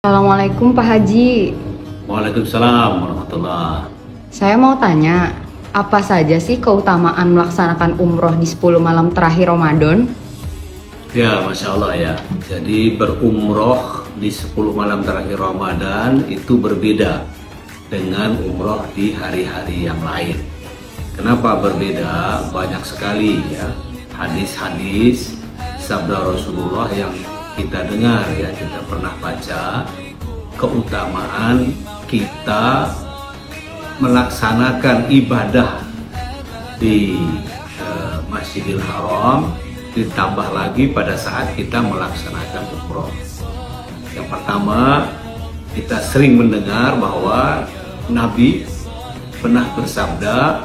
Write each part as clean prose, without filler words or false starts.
Assalamualaikum Pak Haji. Waalaikumsalam warahmatullah. Saya mau tanya, apa saja sih keutamaan melaksanakan umroh di 10 malam terakhir Ramadan? Ya, Masya Allah ya. Jadi berumroh di 10 malam terakhir Ramadan itu berbeda dengan umroh di hari-hari yang lain. Kenapa berbeda? Banyak sekali ya hadis-hadis sabda Rasulullah yang kita dengar ya, kita pernah baca keutamaan kita melaksanakan ibadah di Masjidil Haram, ditambah lagi pada saat kita melaksanakan umroh. Yang pertama, kita sering mendengar bahwa Nabi pernah bersabda,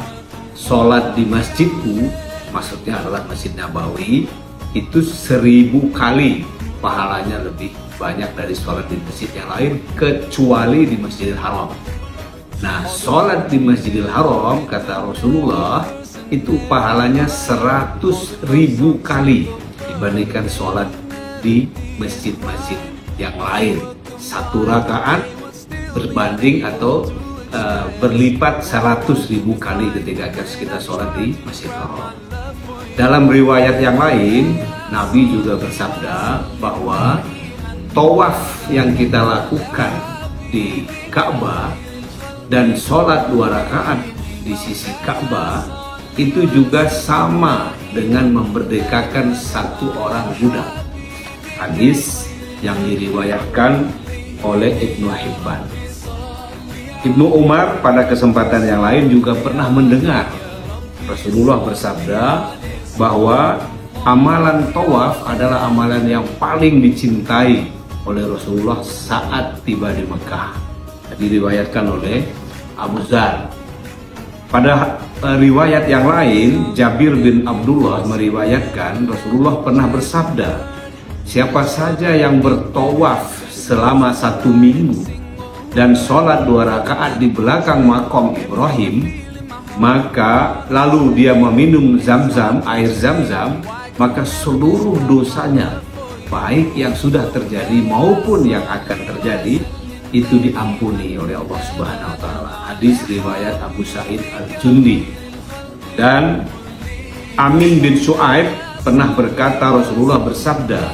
sholat di masjidku, maksudnya adalah Masjid Nabawi, itu 1000 kali pahalanya lebih banyak dari sholat di masjid yang lain kecuali di Masjidil Haram. Nah, sholat di Masjidil Haram kata Rasulullah itu pahalanya 100.000 kali dibandingkan sholat di masjid-masjid yang lain. Satu rakaat berbanding atau berlipat 100.000 kali ketika kita sholat di Masjidil Haram. Dalam riwayat yang lain, Nabi juga bersabda bahwa tawaf yang kita lakukan di Ka'bah dan sholat 2 rakaat di sisi Ka'bah itu juga sama dengan memerdekakan satu orang budak. Hadis yang diriwayatkan oleh Ibnu Hibban. Ibnu Umar pada kesempatan yang lain juga pernah mendengar Rasulullah bersabda bahwa amalan tawaf adalah amalan yang paling dicintai oleh Rasulullah saat tiba di Mekah. Diriwayatkan oleh Abu Dzar. Pada riwayat yang lain, Jabir bin Abdullah meriwayatkan Rasulullah pernah bersabda, siapa saja yang bertawaf selama 1 minggu dan sholat 2 rakaat di belakang makom Ibrahim, maka lalu dia meminum zam-zam, air zam-zam, maka seluruh dosanya, baik yang sudah terjadi maupun yang akan terjadi, itu diampuni oleh Allah Subhanahu wa Ta'ala. Hadis riwayat Abu Sa'id Al-Jundi. Dan Amin bin Shu'aib pernah berkata, Rasulullah bersabda,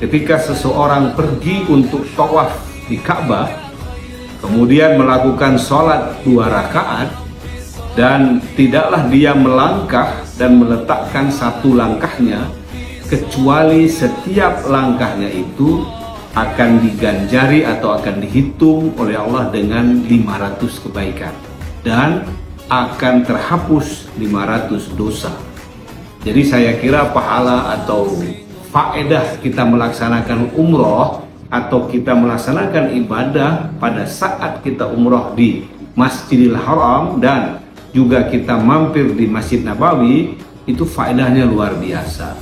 ketika seseorang pergi untuk tawaf di Ka'bah, kemudian melakukan sholat 2 rakaat, dan tidaklah dia melangkah dan meletakkan satu langkahnya, kecuali setiap langkahnya itu akan diganjari atau akan dihitung oleh Allah dengan 500 kebaikan dan akan terhapus 500 dosa. Jadi saya kira pahala atau faedah kita melaksanakan umroh atau kita melaksanakan ibadah pada saat kita umroh di Masjidil Haram dan juga kita mampir di Masjid Nabawi, itu faedahnya luar biasa.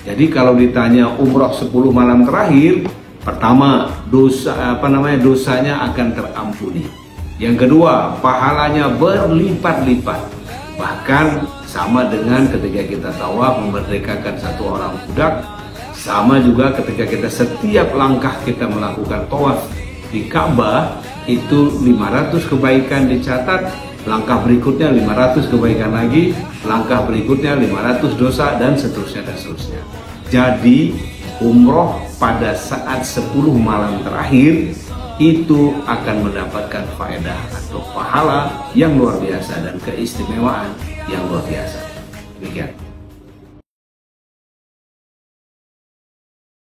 Jadi kalau ditanya umroh 10 malam terakhir, pertama dosanya akan terampuni. Yang kedua, pahalanya berlipat-lipat. Bahkan sama dengan ketika kita tawaf memerdekakan satu orang budak, sama juga ketika kita setiap langkah kita melakukan tawaf di Ka'bah, itu 500 kebaikan dicatat. Langkah berikutnya 500 kebaikan lagi, langkah berikutnya 500 dosa, dan seterusnya dan seterusnya. Jadi umroh pada saat 10 malam terakhir itu akan mendapatkan faedah atau pahala yang luar biasa dan keistimewaan yang luar biasa. Demikian.